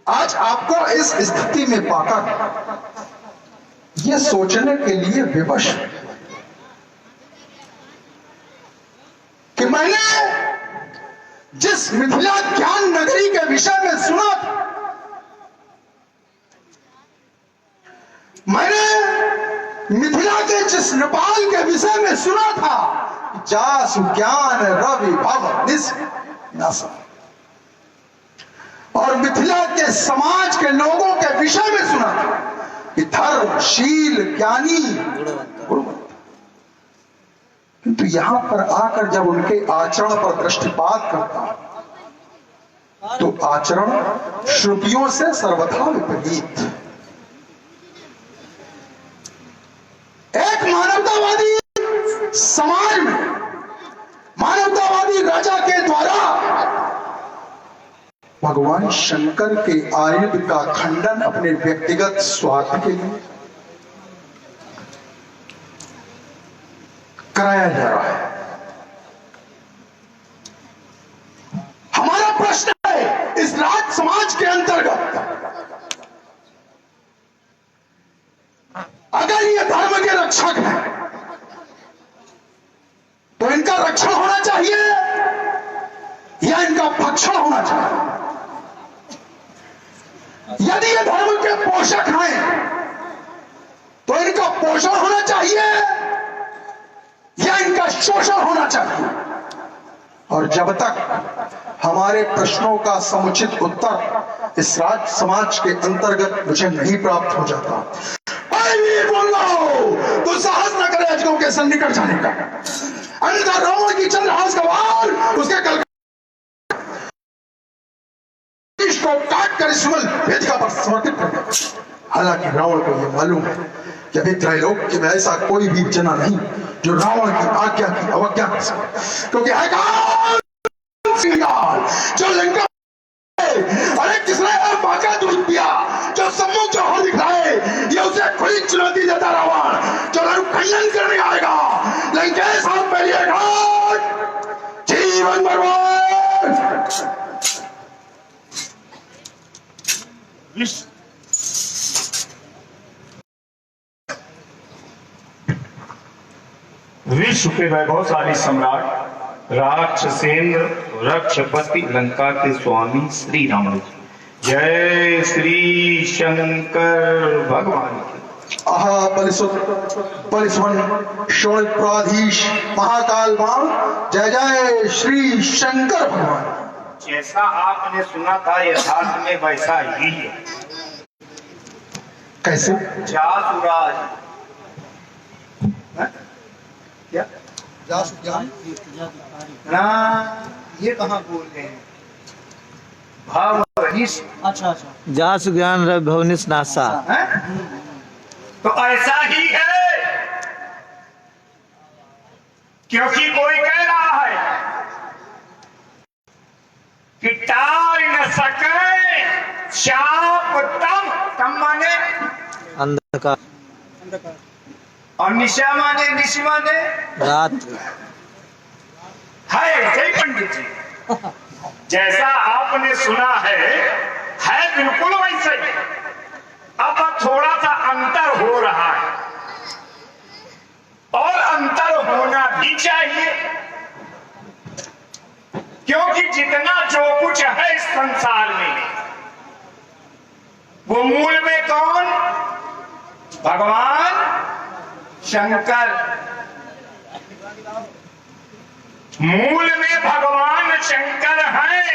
आज आपको इस स्थिति में पाकर ये सोचने के लिए विवश कि मैंने जिस मिथिला ज्ञान नगरी के विषय में सुना था, मैंने मिथिला के जिस नेपाल के विषय में सुना था, जासु ज्ञान रवि भव निस नासा, और मिथिला के समाज के लोगों के विषय में सुना था कि धर्मशील ज्ञानी गुणवंत। किंतु यहां पर आकर जब उनके आचरण पर दृष्टिपात करता तो आचरण श्रुतियों से सर्वथा विपरीत। एक मानवतावादी समाज में मानवतावादी राजा के द्वारा भगवान शंकर के आयुध का खंडन अपने व्यक्तिगत स्वार्थ के लिए कराया जा रहा है। हमारा प्रश्न है, इस राज समाज के अंतर्गत अगर ये धर्म के रक्षक हैं तो इनका रक्षण होना चाहिए या इनका भक्षण होना चाहिए? यदि ये धर्म के पोषक हैं तो इनका पोषण होना चाहिए या इनका शोषण होना चाहिए? और जब तक हमारे प्रश्नों का समुचित उत्तर इस राज समाज के अंतर्गत मुझे नहीं प्राप्त हो जाता, बोल रहा हो तो साहस न करे अजगरों के सन्निकट जाने का, अन्यथा रावण की चंद्रहास का वार उसके कल को काट कर इस वेदिका पर समर्पित कर दिया। हालांकि रावण को यह मालूम है कि अभी त्रैलोक्य में ऐसा कोई भी जना नहीं जो रावण की आज्ञा की अवज्ञा कर सके, क्योंकि जो लंका अरे किसने बाका दूध पिया, जो सम्मुख जो हाथ दिखाए ये उसे खुली चुनौती देता रावण जो खंडन करने आएगा। लंकेश हाथ पहलिएगा जीवन बर्बाद। विश्व के वैभवशाली सम्राट राक्षसेंद्र रक्षपति लंका के स्वामी श्री राम जी, जय श्री शंकर भगवान की। आहा बलिस्वन शोणितपुराधीश महाकाल मां, जय जय श्री शंकर भगवान। जैसा आपने सुना था यथार्थ में वैसा ही है। कैसे? जासुराज क्या ना, ये कहाँ बोल रहे हैं? भवनिस, अच्छा जासु ज्ञान रवि भवनिस नासा, तो ऐसा ही है, क्योंकि कोई कह रहा है कि टाल न सके शाप तम माने अंधकार, और निशा माने निश माने रात है। जय पंडित जी, जैसा आपने सुना है बिल्कुल वैसे ही। अब थोड़ा सा अंतर हो रहा है और अंतर होना भी चाहिए, क्योंकि जितना जो कुछ है इस संसार में वो मूल में कौन? भगवान शंकर। मूल में भगवान शंकर हैं,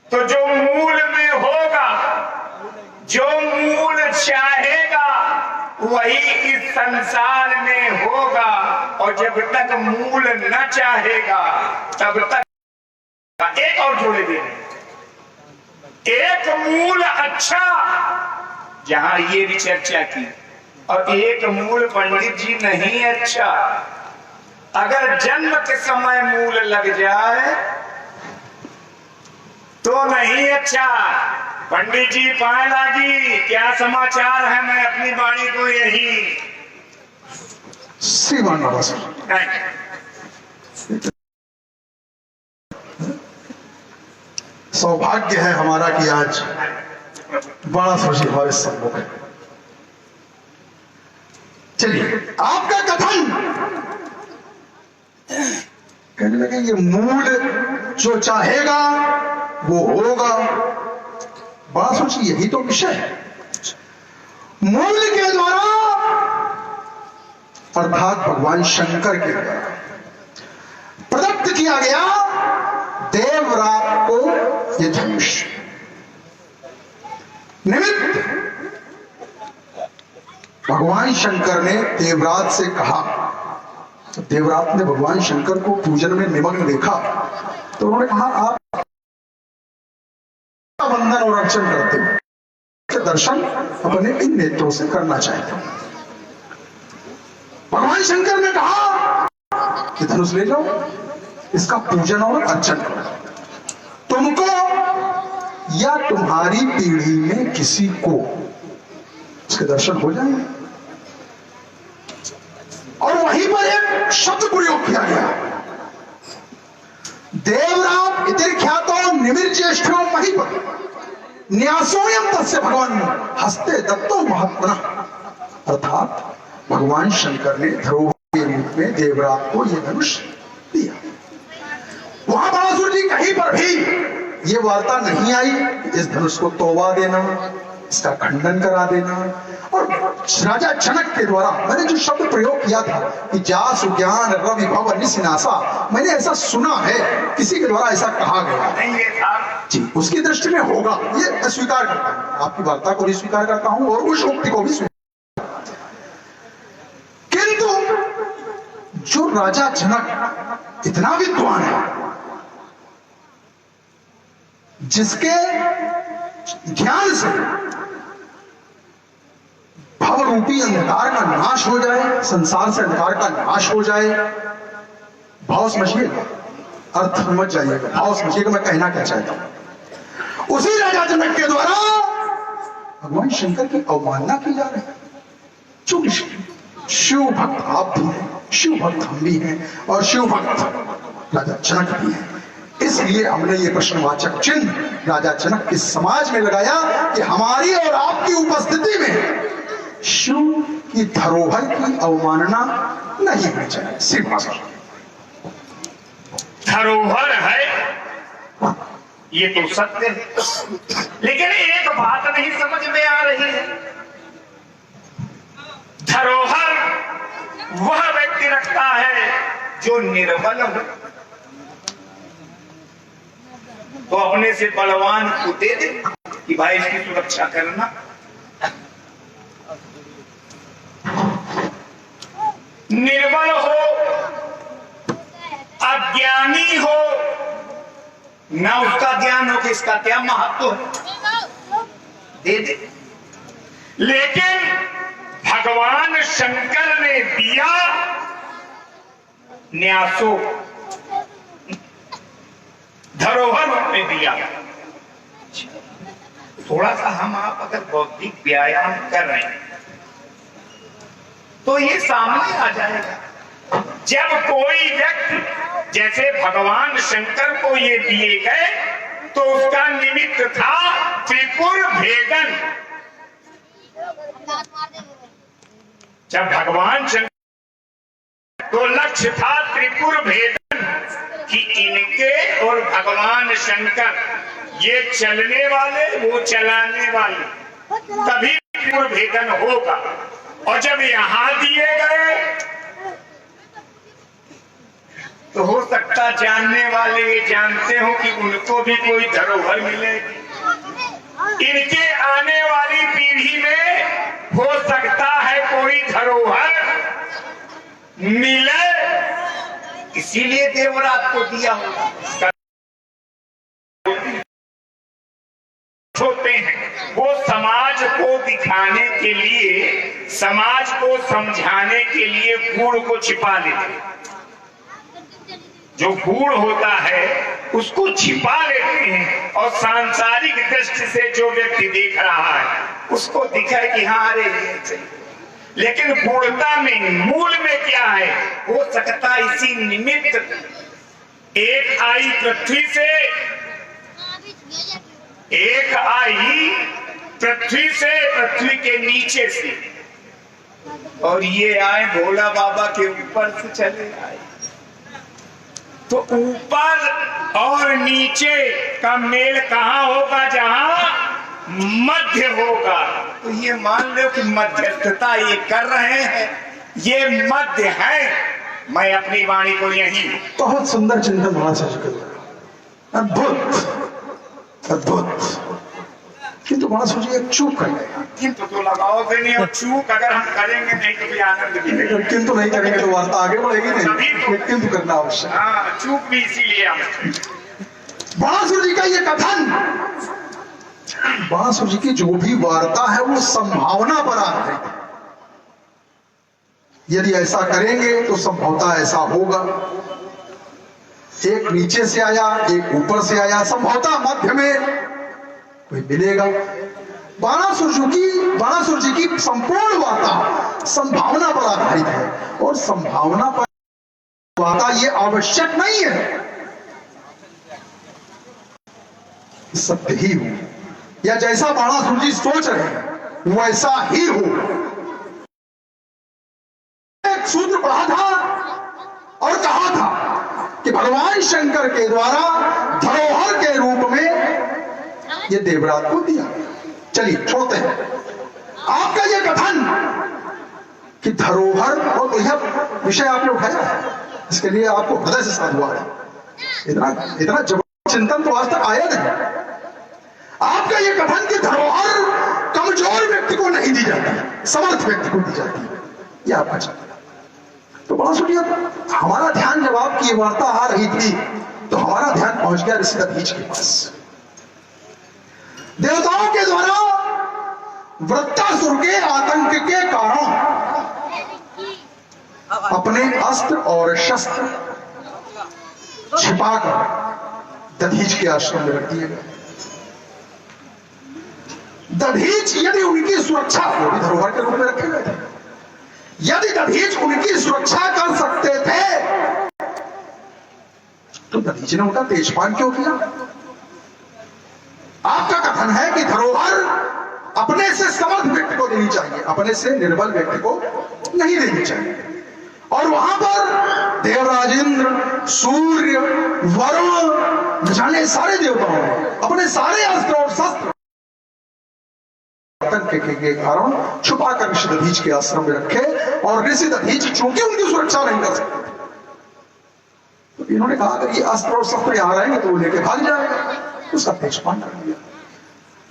तो जो मूल में होगा, जो मूल चाहेगा वही इस संसार में होगा, और जब तक मूल न चाहेगा तब तक। एक और जोड़े दे, एक मूल अच्छा, जहां ये भी चर्चा की, और एक मूल पंडित जी नहीं अच्छा। अगर जन्म के समय मूल लग जाए तो नहीं अच्छा। पंडित जी पाए लागी, क्या समाचार है? मैं अपनी वाणी को यही सौभाग्य है हमारा कि आज बड़ा सोची हमारे सम्मुख है। चलिए, आपका कथन कहने लगे ये मूल जो चाहेगा वो होगा। बड़ा सोचिए, यही तो विषय है। मूल के द्वारा अर्थात भगवान शंकर के द्वारा प्रदत्त किया गया देवरात को ये धनुष निमित्त भगवान शंकर ने देवरात से कहा। तो देवरात ने भगवान शंकर को पूजन में निमग्न देखा तो उन्होंने कहा आप वंदन और अर्चन करते हो, दर्शन अपने इन नेत्रों से करना चाहते हो। भगवान शंकर ने कहा कि धनुष ले जाओ, इसका पूजन और अर्चन करो, तुमको या तुम्हारी पीढ़ी में किसी को उसके दर्शन हो जाएंगे। और वहीं पर एक शब्द प्रयोग किया गया, देवरात इतिर्ख्यातो निमिर्ज्येष्ठो महीपति न्यासोयम तस्य भगवान हस्ते दत्तो महात्मना। अर्थात भगवान शंकर ने धरोहर के रूप में देवरात को यह धनुष दिया। वहां बालासुर जी कहीं पर भी ये वार्ता नहीं आई इस धनुष को तोबा देना, इसका खंडन करा देना। और राजा जनक के द्वारा मैंने जो शब्द प्रयोग किया था कि जासु ज्ञान रवि भव निसिनासा, मैंने ऐसा सुना है, किसी के द्वारा ऐसा कहा गया जी, उसकी दृष्टि में होगा, ये मैं स्वीकार करता हूं। आपकी वार्ता को भी स्वीकार करता हूं और उस उक्ति को भी स्वीकार। किंतु जो राजा जनक इतना विद्वान है, जिसके ज्ञान से भव रूपी अंधकार का नाश हो जाए, संसार से अंधकार का नाश हो जाए, भाव समझिएगा, अर्थ समझ जाइएगा, भाव समझिएगा मैं कहना क्या चाहता हूं। उसी राजा जनक के द्वारा भगवान शंकर की अवमानना की जा रही है। चूंकि शिव भक्त आप भी हैं, शिव भक्त हम भी हैं, और शिव भक्त राजा जनक भी हैं, इसलिए हमने ये प्रश्नवाचक चिन्ह राजा जनक के समाज में लगाया कि हमारी और आपकी उपस्थिति में शिव की धरोहर की अवमानना नहीं होनी चाहिए। सिर्फ धरोहर है ये तो सत्य है, लेकिन एक बात नहीं समझ में आ रही है। धरोहर वह व्यक्ति रखता है जो निर्बल हो, तो अपने से बलवान को दे दे कि भाई इसकी सुरक्षा करना। निर्बल हो, अज्ञानी हो, ना उसका ज्ञान हो कि इसका क्या महत्व है, दे दे। लेकिन भगवान शंकर ने दिया न्यासो, धरोहर में दिया। थोड़ा सा हम आप अगर बौद्धिक व्यायाम कर रहे हैं तो ये सामने आ जाएगा। जब कोई व्यक्ति जैसे भगवान शंकर को ये दिए गए तो उसका निमित्त था त्रिपुर भेदन। जब भगवान शंकर तो लक्ष्य था त्रिपुर भेदन कि इनके और भगवान शंकर ये चलने वाले वो चलाने वाले, तभी त्रिपुर भेदन होगा। और जब यहां दिए गए तो हो सकता जानने वाले ये जानते हो कि उनको भी कोई धरोहर मिलेगी। इनके आने वाली पीढ़ी में हो सकता है कोई धरोहर मिले, इसीलिए देवरात को दिया होगा। होते हैं वो समाज को दिखाने के लिए, समाज को समझाने के लिए गुण को छिपा लेते। जो गुण होता है उसको छिपा लेते हैं और सांसारिक दृष्टि से जो व्यक्ति देख रहा है उसको दिखा कि हाँ अरे ये सही, लेकिन गुणता में मूल में क्या है, हो सकता इसी निमित्त एक आई पृथ्वी से एक आई पृथ्वी से, पृथ्वी के नीचे से, और ये आए भोला बाबा के ऊपर से चले आए। तो ऊपर और नीचे का मेल कहां होगा? जहां मध्य होगा। तो ये मान लो कि मध्यस्थता ये कर रहे हैं, ये मध्य है। मैं अपनी वाणी को यही बहुत सुंदर चिंतन होना चाहिए, अद्भुत अद्भुत। किंतु बड़ा सोचिए, एक चूक कर गया। किंतु तो लगाओगे नहीं, और चूक अगर हम करेंगे नहीं तो भी आनंद भी नहीं। किंतु नहीं करेंगे तो वार्ता आगे बढ़ेगी नहीं, किंतु करना आवश्यक। हाँ, चूक भी इसीलिए हम। बाणासुर जी का ये कथन, बाणासुर जी की जो भी वार्ता है वो संभावना पर आधारित है। यदि ऐसा करेंगे तो संभवतः ऐसा होगा। एक नीचे से आया, एक ऊपर से आया, संभवतः मध्य में कोई मिलेगा। बाणासुर जी की संपूर्ण वार्ता संभावना पर आधारित है, और संभावना पर वार्ता ये आवश्यक नहीं है सत्य ही हो, या जैसा बाणासुर जी सोच रहे हैं वैसा ही हो। एक सूत्र पढ़ा था और कहा था कि भगवान शंकर के द्वारा धरोहर के रूप में ये देवराज को दिया। चलिए छोड़ते हैं आपका ये कथन कि धरोहर, और यह विषय आपने उठाया है, इसके लिए आपको हृदय से साधुवाद है। इतना जबरदस्त चिंतन तो आज तक आया नहीं। आपका ये कथन कि धरोहर कमजोर व्यक्ति को नहीं दी जाती, समर्थ व्यक्ति को दी जाती है, यह आपका चिंतन। तो बड़ा सुनिए, हमारा ध्यान जब आपकी वार्ता आ रही थी तो हमारा ध्यान पहुंच गया ऋषि दधीच के पास। देवताओं के द्वारा वृत्तासुर के आतंक के कारण अपने अस्त्र और शस्त्र छिपाकर दधीच के आश्रम में रख दिए गए। दधीच यदि उनकी सुरक्षा, वो भी धरोहर के रूप में रखे गए थे, यदि दधीच उनकी सुरक्षा कर सकते थे तो दधीच ने उनका तेजपान क्यों किया? आपका कथन है कि धरोहर अपने से समर्थ व्यक्ति को देनी चाहिए, अपने से निर्बल व्यक्ति को नहीं देनी चाहिए। और वहां पर देवराजेंद्र, सूर्य, वरुण, न जाने सारे देवताओं ने अपने सारे अस्त्र और शस्त्र के कारण छुपा कर ऋषि दधीच के आश्रम में रखे, और ऋषि दधीच चूंकि उनकी सुरक्षा नहीं कर सकते तो इन्होंने कहा अगर ये अस्त्र और शस्त्र यहां रहेंगे तो वो लेके भाग जाएगा, उसका तेजपान कर दिया।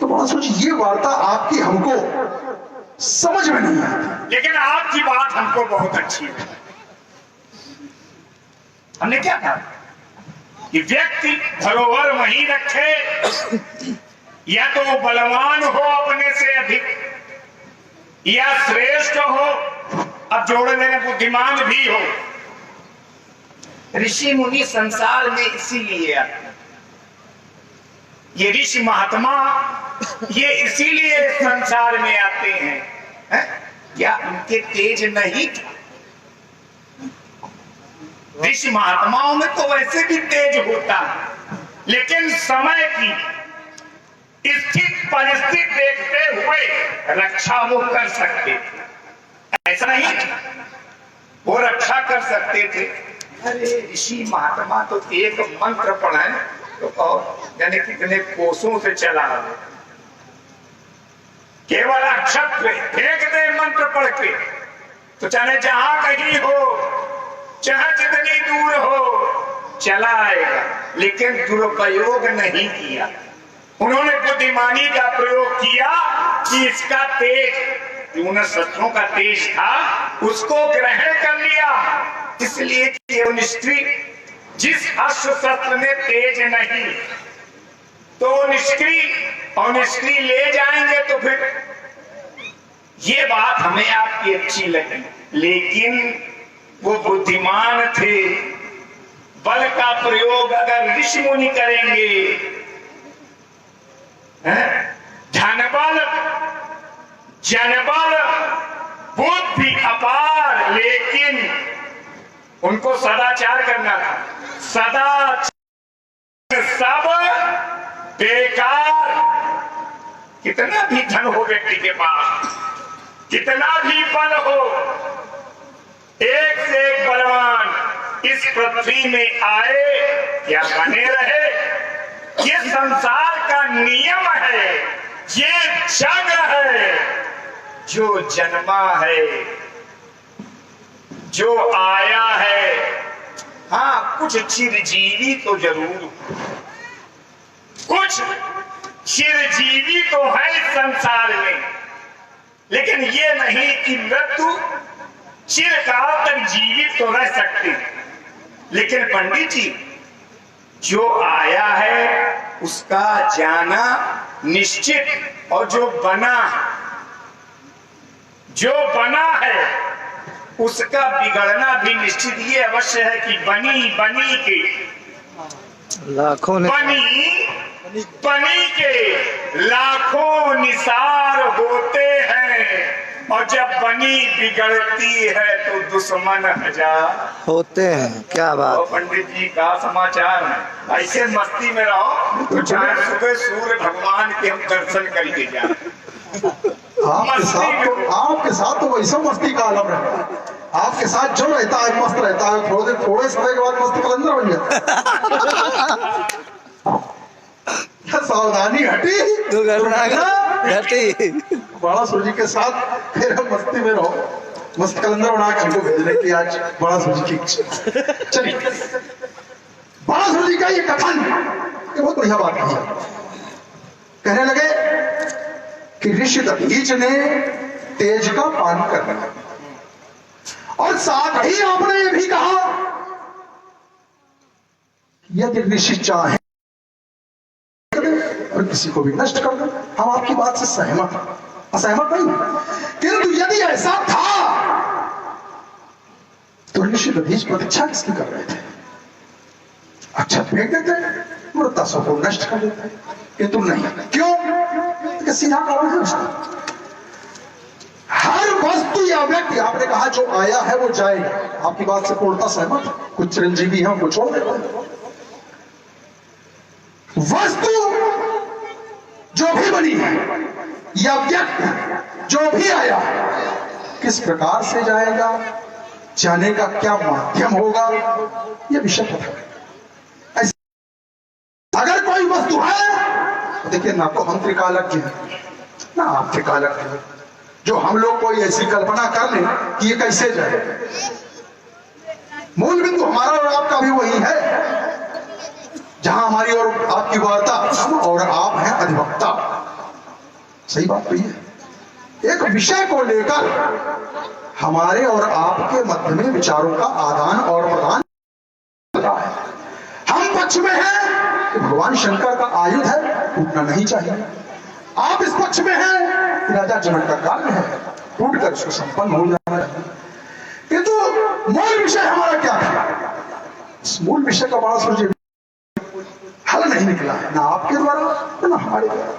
तो बड़ा सोचिए, ये वार्ता आपकी हमको समझ में नहीं आती, लेकिन आपकी बात हमको बहुत अच्छी है। हमने क्या कहा कि व्यक्ति धरोहर वहीं रखे, या तो वो बलवान हो अपने से अधिक, या श्रेष्ठ हो, अब जोड़ने में बुद्धिमान भी हो। ऋषि मुनि संसार में इसीलिए आते, ये ऋषि महात्मा ये इसीलिए संसार में आते हैं, क्या उनके तेज नहीं था? ऋषि महात्माओं में तो वैसे भी तेज होता है, लेकिन समय की स्थित परिस्थिति देखते हुए रक्षा वो कर सकते थे, ऐसा नहीं वो रक्षा कर सकते थे। अरे ऋषि महात्मा तो एक मंत्र पढ़े तो और यानी कितने कोसों से चला रहे, केवल अक्षत फेंक दे मंत्र पढ़ के तो चाहे जहां कहीं हो, चाहे जितनी दूर हो, चला आएगा। लेकिन दुरुपयोग नहीं किया, उन्होंने बुद्धिमानी का प्रयोग किया कि इसका तेज, जो शस्त्रों का तेज था, उसको ग्रहण कर लिया। इसलिए कि वो निष्क्रिय, जिस अस्त्र शस्त्र में तेज नहीं तो निष्क्रिय, और निष्क्रिय ले जाएंगे तो फिर ये बात हमें आपकी अच्छी लगी, लेकिन वो बुद्धिमान थे। बल का प्रयोग अगर ऋषि मुनि करेंगे, धनबल, जनबल, बुद्धि अपार, लेकिन उनको सदाचार करना था। सदाचार सब देख कितना भी धन हो व्यक्ति के पास, कितना भी बल हो, एक से एक बलवान इस पृथ्वी में आए या बने रहे, ये संसार का नियम है, ये जग है। जो जन्मा है, जो आया है, हाँ कुछ चिरजीवी तो जरूर, कुछ चिरजीवी तो है इस संसार में, लेकिन ये नहीं कि मृत्यु चिरकाल तक जीवित तो रह सकती। लेकिन पंडित जी, जो आया है उसका जाना निश्चित, और जो बना है उसका बिगड़ना भी निश्चित। ये अवश्य है कि बनी के लाखों ने बनी के लाखों निसार होते हैं, और जब बनी बिगड़ती है तो दुश्मन हजार होते हैं। क्या बात। पंडित जी का समाचार है। ऐसे मस्ती में रहो तो चाहे सुबह सूर्य भगवान के हम दर्शन करके जाए। आपके साथ तो वैसा मस्ती का आलम रहता है। आपके साथ जो रहता है मस्त रहता है, थोड़े समय के बाद मस्त कलंदर बन जाता है। सावधानी हटी, दुर्घटना घटी। बड़ा सूजी के साथ फिर हम मस्ती में रहो, मस्त कलंदर बना के हमको भेजने की आज बड़ा सूजी की इच्छा। चलिए, बड़ा सूजी का ये कथन ये बहुत बढ़िया बात है। कहने लगे कि ऋषि दधीच ने तेज का पान करना, और साथ ही आपने ये भी कहा यदि ऋषि चाहे और किसी को भी नष्ट कर दो। हम आपकी बात से असहमत नहीं, किंतु यदि ऐसा था तो ऋषि दधीच प्रतीक्षा किसकी कर रहे थे? अच्छा फेंक देते, मृत्तासों को नष्ट कर देते, किंतु नहीं। क्यों? तो सीधा कारण है उसका। हर वस्तु या व्यक्ति, आपने कहा जो आया है वो जाएगा, आपकी बात से पूर्णतः सहमत है। कुछ चिरंजीवी हैं उनको छोड़ देते हैं। वस्तु जो भी बनी है या व्यक्ति जो भी आया, किस प्रकार से जाएगा, जाने का क्या माध्यम होगा, यह विषय पता है। अगर कोई वस्तु है तो देखिए, ना तो हम त्रिकालज्ञ हैं ना आप त्रिकालज्ञ हैं, जो हम लोग कोई ऐसी कल्पना कर लें कि ये कैसे जाए। मूल बिंदु हमारा और आपका भी वही है, जहां हमारी और आपकी वार्ता, और आप हैं अधिवक्ता। सही बात तो ये, एक विषय को लेकर हमारे और आपके मध्य में विचारों का आदान और प्रदान होता है। हम पक्ष में हैं कि भगवान शंकर का आयुध है, टूटना नहीं चाहिए। आप इस पक्ष में हैं, राजा जनक का कार्य है, टूट कर उसको संपन्न हो जाना चाहिए। किंतु मूल विषय हमारा क्या था? इस मूल विषय का बड़ा सोचिए हल नहीं निकला है, ना आपके द्वारा ना हमारे द्वारा।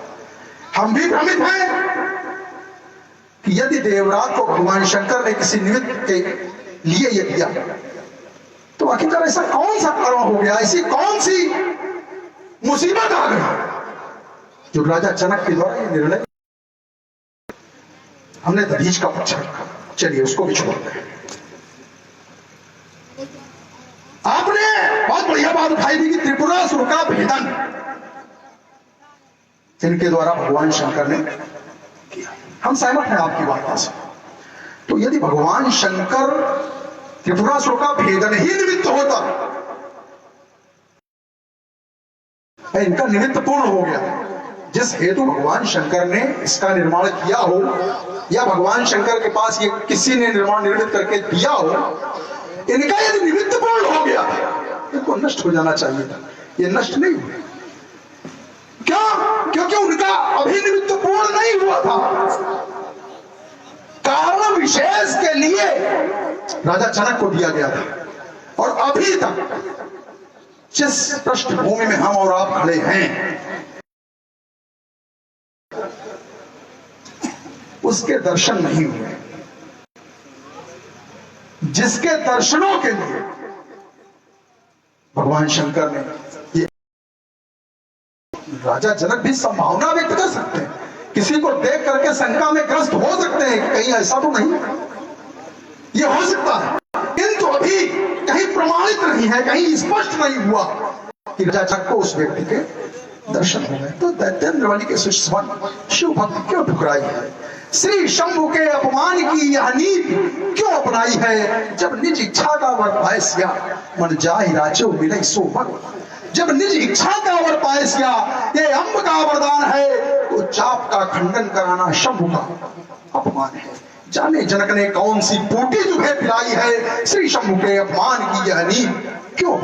हम भी भ्रमित हैं कि यदि देवराज को भगवान शंकर ने किसी निमित्त के लिए ये दिया, तो आखिरकार ऐसा कौन सा कारण हो गया, ऐसी कौन सी मुसीबत आ गई जो राजा जनक के द्वारा ये निर्णय। हमने दधीच का पक्ष रखा, चलिए उसको भी छोड़ते हैं। आपने बहुत बढ़िया बात उठाई थी कि त्रिपुरासुर का भेदन इनके द्वारा भगवान शंकर ने किया। हम सहमत हैं आपकी बात से। तो यदि भगवान शंकर त्रिपुरासुर का भेदन ही निमित्त होता, इनका निमित्त पूर्ण हो गया, जिस हेतु भगवान शंकर ने इसका निर्माण किया हो, या भगवान शंकर के पास ये किसी ने निर्मित करके दिया हो, इनका यदि निमित्त पूर्ण हो गया, इनको नष्ट हो जाना चाहिए था। ये नष्ट नहीं हुए। क्यों? क्योंकि उनका अभी निमित्त पूर्ण नहीं हुआ था। कारण विशेष के लिए राजा जनक को दिया गया था, और अभी तक जिस पृष्ठभूमि में हम और आप खड़े हैं, उसके दर्शन नहीं हुए। जिसके दर्शनों के लिए भगवान शंकर ने, ये राजा जनक भी संभावना व्यक्त कर सकते हैं किसी को देख करके शंका में ग्रस्त हो सकते हैं कि कहीं ऐसा तो नहीं, ये हो सकता है, किंतु अभी कहीं प्रमाणित नहीं है, कहीं स्पष्ट नहीं हुआ कि राजा को उस व्यक्ति के दर्शन हो गए। तो दैत्येंद्र बलि के शिष्य शिव भक्त क्यों ठुकराई है? श्री शंभु के अपमान की यह नीति क्यों अपनाई है? जब निज इच्छा का वर पायसिया मन जाहि राजो मिले सो वर। जब निज इच्छा का वर पायसिया, ये अम्ब का वरदान है, तो चाप का खंडन कराना शंभु का अपमान है। जाने जनक ने कौन सी बूटी तुम्हें पिलाई है? श्री शंभु के अपमान की यह नीति क्यों